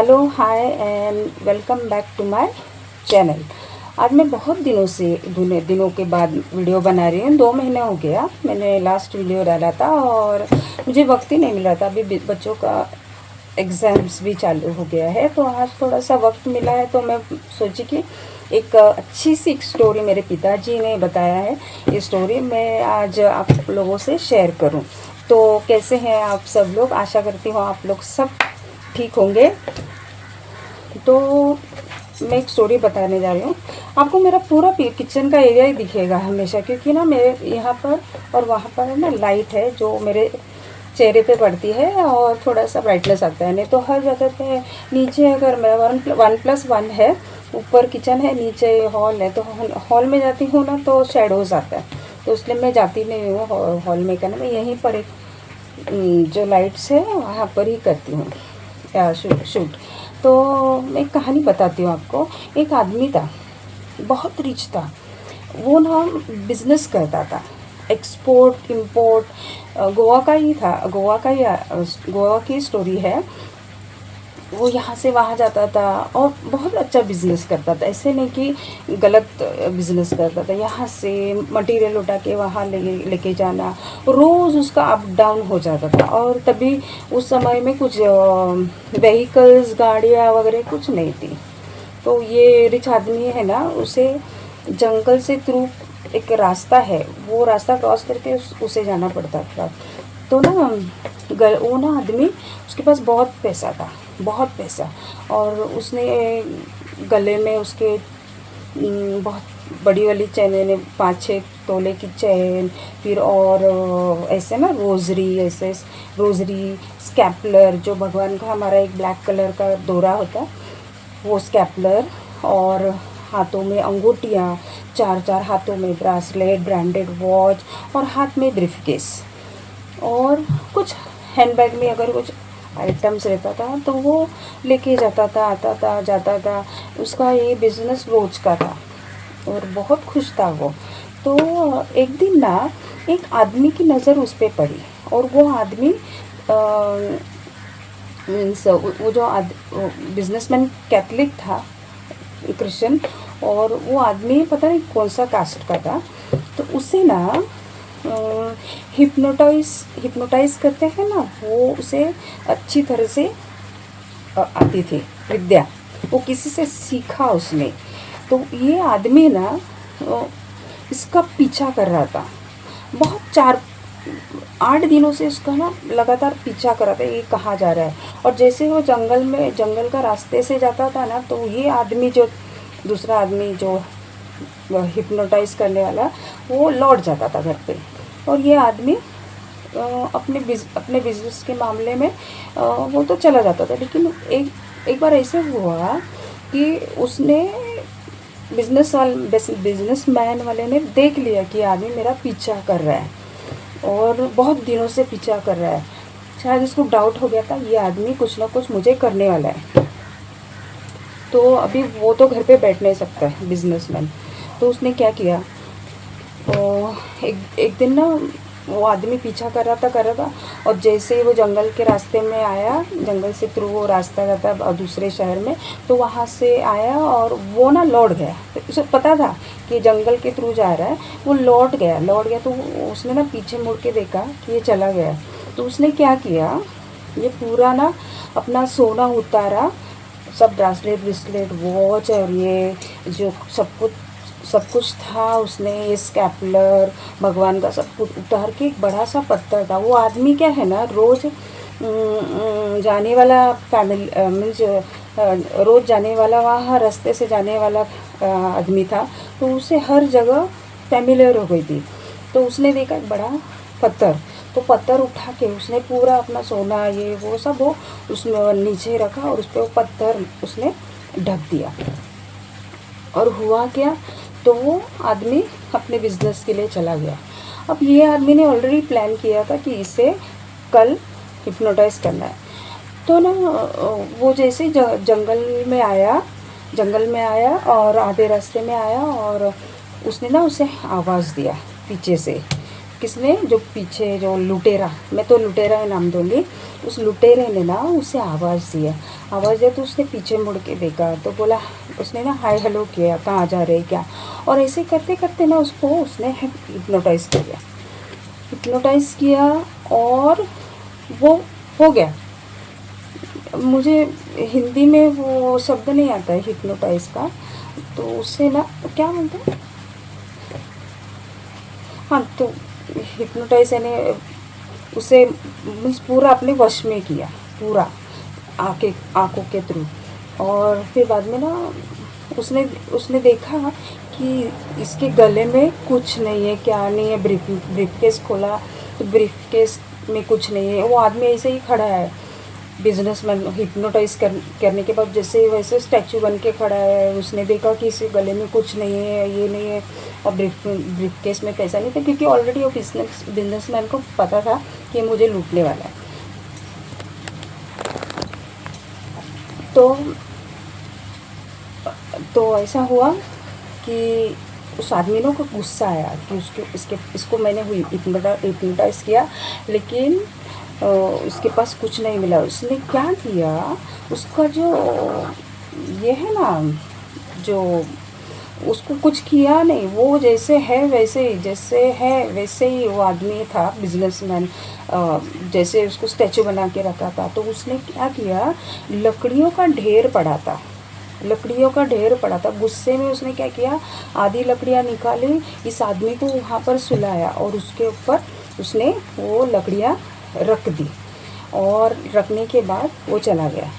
Hello hi and welcome back to my channel. आज मैं बहुत दिनों के बाद वीडियो बना रही हूँ। 2 महीने हो गया मैंने लास्ट वीडियो डाला था और मुझे वक्त ही नहीं मिल रहा था। अभी बच्चों का एग्ज़ाम्स भी चालू हो गया है तो आज थोड़ा सा वक्त मिला है तो मैं सोची कि एक अच्छी सी एक स्टोरी मेरे पिताजी ने बताया है। ये स्टोरी मैं आज आप लोगों से शेयर करूं। तो कैसे हैं आप सब लोग? आशा करती हूँ आप लोग सब ठीक होंगे। तो मैं एक स्टोरी बताने जा रही हूँ। आपको मेरा पूरा किचन का एरिया ही दिखेगा हमेशा, क्योंकि ना मेरे यहाँ पर और वहाँ पर ना लाइट है जो मेरे चेहरे पे पड़ती है और थोड़ा सा ब्राइटनेस आता है। नहीं तो हर जगह पे नीचे अगर मेरा 1+1 है, ऊपर किचन है, नीचे हॉल है, तो हॉल में जाती हूँ ना तो शेडोज़ आता है, तो इसलिए मैं जाती नहीं हूँ हॉल में करना। मैं यहीं पर एक जो लाइट्स है वहाँ पर ही करती हूँ शूट। तो मैं एक कहानी बताती हूँ आपको। एक आदमी था, बहुत रिच था। वो ना बिज़नेस करता था, एक्सपोर्ट इंपोर्ट। गोवा का ही था, गोवा की स्टोरी है। वो यहाँ से वहाँ जाता था और बहुत अच्छा बिज़नेस करता था। ऐसे नहीं कि गलत बिज़नेस करता था। यहाँ से मटेरियल उठा के वहाँ लेके जाना, रोज़ उसका अप डाउन हो जाता था। और तभी उस समय में कुछ व्हीकल्स, गाड़ियाँ वगैरह कुछ नहीं थी। तो ये रिच आदमी है ना, उसे जंगल से थ्रू एक रास्ता है, वो रास्ता क्रॉस करके उसे जाना पड़ता था। तो ना वो ना आदमी, उसके पास बहुत पैसा था, बहुत पैसा। और उसने गले में उसके बहुत बड़ी वाली चैन, 5-6 तोले की चैन, फिर और ऐसे ना रोज़री, स्कैपलर, जो भगवान का हमारा एक ब्लैक कलर का दोरा होता है, वो स्कैपलर, और हाथों में अंगूठियाँ, 4-4 हाथों में ब्रासलेट, ब्रांडेड वॉच, और हाथ में ब्रीफकेस, और कुछ हैंडबैग में अगर कुछ आइटम्स रहता था तो वो लेके जाता था, आता था, जाता था। उसका ये बिज़नेस रोज का था और बहुत खुश था वो। तो एक दिन ना एक आदमी की नज़र उस पर पड़ी, और वो आदमी मीन्स वो जो बिजनेसमैन कैथलिक था, क्रिश्चियन, और वो आदमी पता नहीं कौन सा कास्ट का था। तो उसे ना हिप्नोटाइज करते हैं ना, वो उसे अच्छी तरह से आती थी विद्या, वो किसी से सीखा उसने। तो ये आदमी ना इसका पीछा कर रहा था बहुत, 4-8 दिनों से उसका ना लगातार पीछा कर रहा था, ये कहाँ जा रहा है। और जैसे वो जंगल का रास्ते से जाता था ना, तो ये आदमी, जो दूसरा आदमी जो हिप्नोटाइज करने वाला, वो लौट जाता था घर पे। और ये आदमी अपने बिजनेस के मामले में वो तो चला जाता था। लेकिन एक बार ऐसे हुआ कि उसने बिजनेसमैन वाले ने देख लिया कि आदमी मेरा पीछा कर रहा है और बहुत दिनों से पीछा कर रहा है। शायद उसको डाउट हो गया था, ये आदमी कुछ ना कुछ मुझे करने वाला है। तो अभी वो तो घर पे बैठ नहीं सकता है बिजनेसमैन। तो उसने क्या किया, एक दिन ना वो आदमी पीछा कर रहा था, और जैसे ही वो जंगल के रास्ते में आया, जंगल से थ्रू वो रास्ता जाता है दूसरे शहर में, तो वहाँ से आया और वो ना लौट गया। तो उसे पता था कि जंगल के थ्रू जा रहा है, वो लौट गया। तो उसने ना पीछे मुड़ के देखा कि ये चला गया। तो उसने क्या किया, ये पूरा ना अपना सोना उतारा, सब ब्रासलेट वॉच और ये जो सब कुछ था, उसने ये स्कैपलर, भगवान का सब कुछ उतार के एक बड़ा सा पत्थर था। वो आदमी क्या है ना, रोज़ जाने वाला फैमिली मीन्स रोज़ जाने वाला, वहाँ रास्ते से जाने वाला आदमी था, तो उसे हर जगह फैमिलियर हो गई थी। तो उसने देखा एक बड़ा पत्थर, तो पत्थर उठा के उसने पूरा अपना सोना ये वो सब वो उसमें नीचे रखा, और उस पर वो पत्थर उसने ढक दिया। और हुआ क्या, तो वो आदमी अपने बिजनेस के लिए चला गया। अब ये आदमी ने ऑलरेडी प्लान किया था कि इसे कल हिप्नोटाइज करना है। तो ना वो जैसे जंगल में आया और आधे रास्ते में आया, और उसने ना उसे आवाज़ दिया पीछे से, किसने, जो पीछे जो लुटेरा, मैं तो लुटेरा ही नाम दूँगी, उस लुटेरे ने ना उसे आवाज़ दिया। आवाज़ दिया तो उसने पीछे मुड़ के देखा तो बोला, उसने ना हाय हेलो किया, कहाँ जा रहे क्या, और ऐसे करते करते ना उसको उसने हिप्नोटाइज़ किया, हिप्नोटाइज़ किया और वो हो गया। मुझे हिंदी में वो शब्द नहीं आता है हिप्नोटाइज़ का, तो उससे ना क्या बोलते हैं, हाँ, तो हिप्नोटाइज़ यानी उसे मीन्स पूरा अपने वश में किया, पूरा आँखों के थ्रू। और फिर बाद में ना उसने उसने देखा कि इसके गले में कुछ नहीं है, क्या नहीं है, ब्रीफकेस खोला तो ब्रीफकेस में कुछ नहीं है। वो आदमी ऐसे ही खड़ा है, बिजनेसमैन, हिप्नोटाइज करने के बाद जैसे वैसे स्टैचू बन के खड़ा है। उसने देखा कि इसके गले में कुछ नहीं है, ये नहीं है, और ब्रीफकेस में पैसा नहीं था, क्योंकि ऑलरेडी वो बिजनेसमैन को पता था कि मुझे लूटने वाला है। तो ऐसा हुआ कि उस आदमी को गुस्सा आया कि इसको मैंने हिप्नोटाइज किया, लेकिन उसके पास कुछ नहीं मिला। उसने क्या किया, उसका जो ये है ना, जो उसको कुछ किया नहीं, वो जैसे है वैसे ही, जैसे है वैसे ही वो आदमी था, बिजनेसमैन, जैसे उसको स्टैचू बना के रखा था। तो उसने क्या किया, लकड़ियों का ढेर पड़ा था, लकड़ियों का ढेर पड़ा था। गुस्से में उसने क्या किया, आधी लकड़ियाँ निकाली, इस आदमी को वहाँ पर सुलाया और उसके ऊपर उसने वो लकड़ियाँ रख दी, और रखने के बाद वो चला गया।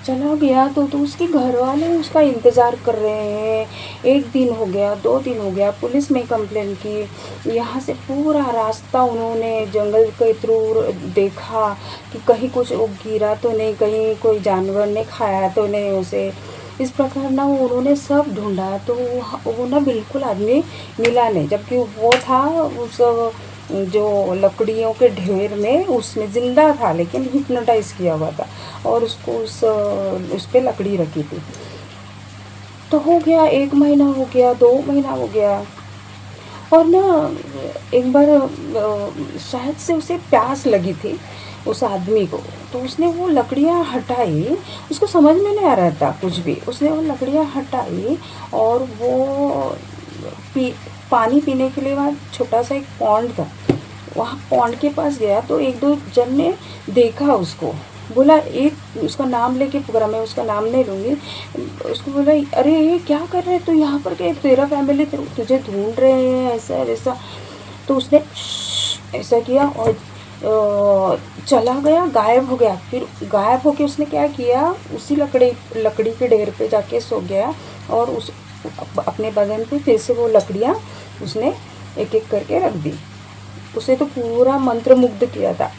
तो उसके घर वाले उसका इंतज़ार कर रहे हैं। 1 दिन हो गया, 2 दिन हो गया, पुलिस में कंप्लेन की। यहाँ से पूरा रास्ता उन्होंने जंगल के थ्रू देखा कि कहीं कुछ गिरा तो नहीं, कहीं कोई जानवर ने खाया तो नहीं उसे। इस प्रकार ना उन्होंने सब ढूंढा, तो वो ना बिल्कुल आदमी मिला नहीं, जबकि वो था उस जो लकड़ियों के ढेर में, उसमें ज़िंदा था लेकिन हिप्नोटाइज़ किया हुआ था, और उसको उस पे लकड़ी रखी थी। तो हो गया, 1 महीना हो गया, 2 महीना हो गया, और ना एक बार शायद से उसे प्यास लगी थी उस आदमी को, तो उसने वो लकड़ियाँ हटाई। उसको समझ में नहीं आ रहा था कुछ भी, उसने वो लकड़ियाँ हटाई और वो पानी पीने के लिए वहाँ छोटा सा एक पॉन्ड था, वहाँ पॉन्ड के पास गया। तो 1-2 जन ने देखा उसको, बोला, एक उसका नाम लेके पुकारा, मैं उसका नाम नहीं लूँगी, उसको बोला, अरे ये क्या कर रहे तू यहाँ पर, के तेरा फैमिली तुझे ढूंढ रहे हैं, ऐसा वैसा। तो उसने ऐसा किया और चला गया, गायब हो गया। फिर गायब होके उसने क्या किया, उसी लकड़ी के ढेर पे जाके सो गया, और उस अपने बदन पे फिर से वो लकड़ियाँ उसने एक एक करके रख दी। उसे तो पूरा मंत्रमुग्ध किया था।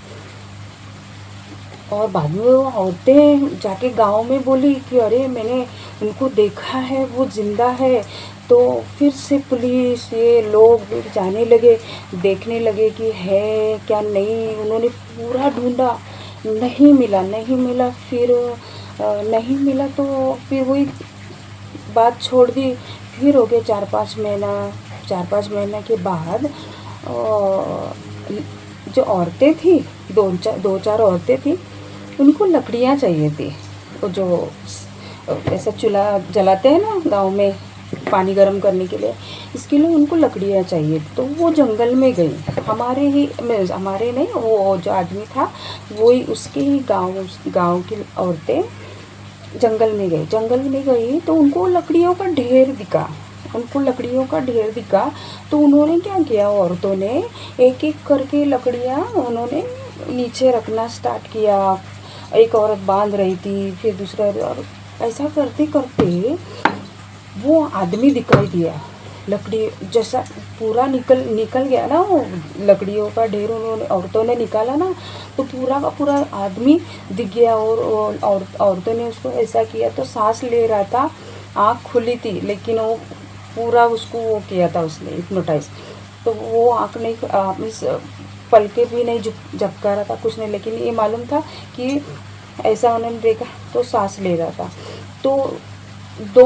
और बाद में वो औरतें जाके गांव में बोली कि अरे मैंने उनको देखा है, वो जिंदा है। तो फिर से पुलिस, ये लोग जाने लगे, देखने लगे कि है क्या नहीं। उन्होंने पूरा ढूंढा, नहीं मिला। फिर नहीं मिला तो फिर वही बात छोड़ दी। फिर हो गया 4-5 महीना के बाद जो औरतें थी, 2-4 औरतें थी, उनको लकड़ियाँ चाहिए थी। वो जो ऐसा चूल्हा जलाते हैं ना गांव में पानी गर्म करने के लिए, इसके लिए उनको लकड़ियाँ चाहिए। तो वो जंगल में गई, हमारे नहीं, वो जो आदमी था वही, उसके ही गांव की औरतें जंगल में गई। तो उनको लकड़ियों का ढेर दिखा। तो उन्होंने क्या किया, औरतों ने एक एक करके लकड़ियाँ उन्होंने नीचे रखना स्टार्ट किया। एक औरत बांध रही थी, फिर दूसरा, और ऐसा करते करते वो आदमी दिखाई दिया। लकड़ी जैसा पूरा निकल गया ना, वो लकड़ियों का ढेर उन्होंने औरतों ने निकाला ना, तो पूरा का पूरा आदमी दिख गया। और औरतों ने उसको ऐसा किया, तो सांस ले रहा था, आँख खुली थी, लेकिन वो पूरा उसको वो किया था उसने हिप्नोटाइज। तो वो आँख नहीं, मीन्स पलके भी नहीं झपका रहा था, कुछ नहीं, लेकिन ये मालूम था कि ऐसा उन्होंने देखा, तो सांस ले रहा था। तो 2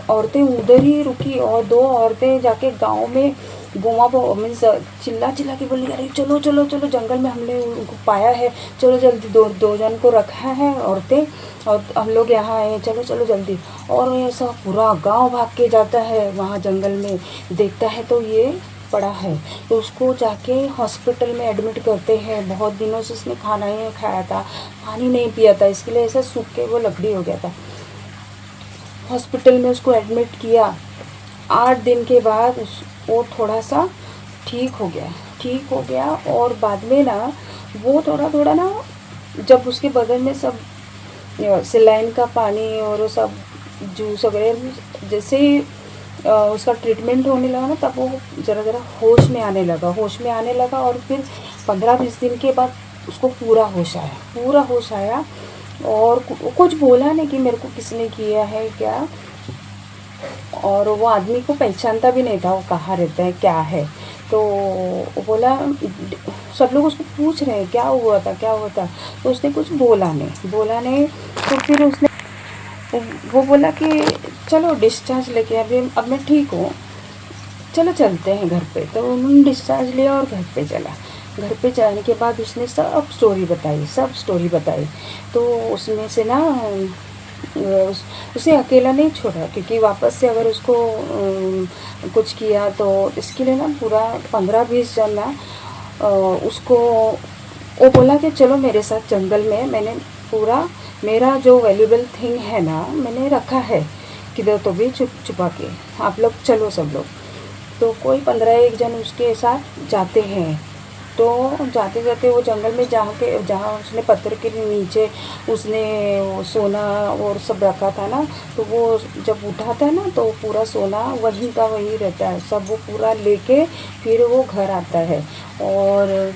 औरतें उधर ही रुकी, और 2 औरतें जाके गांव में गोमा को मीन्स चिल्ला चिल्ला के बोली, अरे चलो चलो चलो, जंगल में हमने उनको पाया है, चलो जल्दी, दो जन को रखा है औरतें, और हम लोग यहाँ आए, चलो चलो जल्दी। और ऐसा पूरा गांव भाग के जाता है वहाँ जंगल में, देखता है तो ये पड़ा है, तो उसको जाके हॉस्पिटल में एडमिट करते हैं। बहुत दिनों से उसने खाना ही नहीं खाया था, पानी नहीं पिया था, इसके लिए ऐसा सूख के वो लकड़ी हो गया था। हॉस्पिटल में उसको एडमिट किया, 8 दिन के बाद वो थोड़ा सा ठीक हो गया। और बाद में ना वो थोड़ा थोड़ा ना, जब उसके बदन में सब सेलाइन का पानी और वो सब जूस वगैरह जैसे ही उसका ट्रीटमेंट होने लगा ना, तब वो ज़रा ज़रा होश में आने लगा। और फिर 15-20 दिन के बाद उसको पूरा होश आया। और कुछ बोला नहीं कि मेरे को किसने किया है क्या, और वो आदमी को पहचानता भी नहीं था वो कहाँ रहता है क्या है। तो वो बोला, सब लोग उसको पूछ रहे हैं क्या हुआ था, तो उसने कुछ बोला नहीं। तो फिर उसने वो बोला कि चलो डिस्चार्ज लेके, अब मैं ठीक हूँ, चलो चलते हैं घर पे। तो उन्होंने डिस्चार्ज लिया और घर पे चला। घर पे जाने के बाद उसने सब स्टोरी बताई। तो उसमें से ना उसे अकेला नहीं छोड़ा, क्योंकि वापस से अगर उसको कुछ किया तो इसके लिए ना पूरा 15-20 जन ना उसको, वो बोला कि चलो मेरे साथ जंगल में, मैंने पूरा मेरा जो वैल्यूबल थिंग है ना मैंने रखा है किधर तो भी छुपा के, आप लोग चलो सब लोग। तो कोई 15-1 जन उसके साथ जाते हैं। तो जाते जाते वो जंगल में जहाँ उसने पत्थर के नीचे उसने वो सोना और सब रखा था ना, तो वो जब उठाता है ना तो पूरा सोना वहीं का वहीं रहता है, सब वो पूरा लेके फिर वो घर आता है। और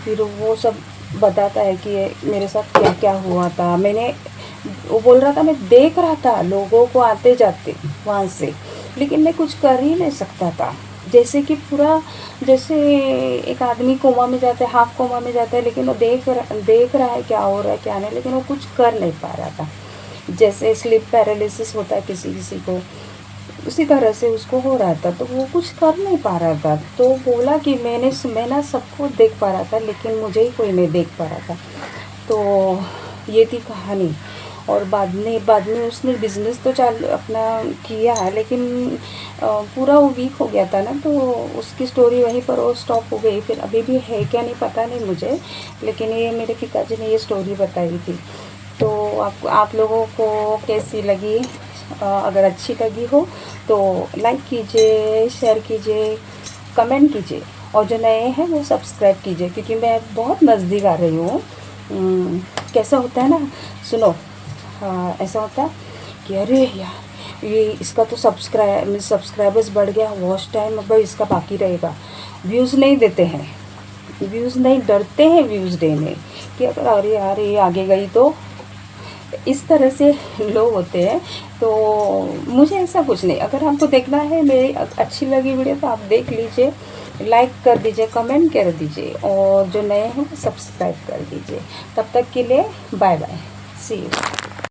फिर वो सब बताता है कि मेरे साथ क्या क्या हुआ था। वो बोल रहा था मैं देख रहा था लोगों को आते जाते वहाँ से, लेकिन मैं कुछ कर ही नहीं सकता था। जैसे कि पूरा, जैसे एक आदमी कोमा में जाता है, हाफ कोमा में जाता है, लेकिन वो देख रहा है क्या हो रहा है क्या नहीं, लेकिन वो कुछ कर नहीं पा रहा था। जैसे स्लीप पैरालिसिस होता है किसी किसी को, उसी तरह से उसको हो रहा था। तो वो कुछ कर नहीं पा रहा था। तो बोला कि मैं ना सबको देख पा रहा था, लेकिन मुझे ही कोई नहीं देख पा रहा था। तो ये थी कहानी। और बाद में उसने बिज़नेस तो चालू अपना किया है, लेकिन पूरा वो वीक हो गया था ना, तो उसकी स्टोरी वहीं पर वो स्टॉप हो गई। फिर अभी भी है क्या नहीं पता नहीं मुझे, लेकिन ये मेरे पिताजी ने ये स्टोरी बताई थी। तो आप लोगों को कैसी लगी? अगर अच्छी लगी हो तो लाइक कीजिए, शेयर कीजिए, कमेंट कीजिए, और जो नए हैं वो सब्सक्राइब कीजिए, क्योंकि मैं बहुत नज़दीक आ रही हूँ। कैसा होता है ना, सुनो, ऐसा होता है कि अरे यार ये इसका तो सब्सक्राइबर्स बढ़ गया, वॉच टाइम अब इसका बाकी रहेगा। व्यूज़ नहीं देते हैं, डरते हैं व्यूज़ देने कि अगर अरे यार ये आगे गई तो, इस तरह से लोग होते हैं। तो मुझे ऐसा कुछ नहीं, अगर आपको देखना है मेरी अच्छी लगी वीडियो तो आप देख लीजिए, लाइक कर दीजिए, कमेंट कर दीजिए, और जो नए हैं सब्सक्राइब कर दीजिए। तब तक के लिए बाय बाय, सी यू।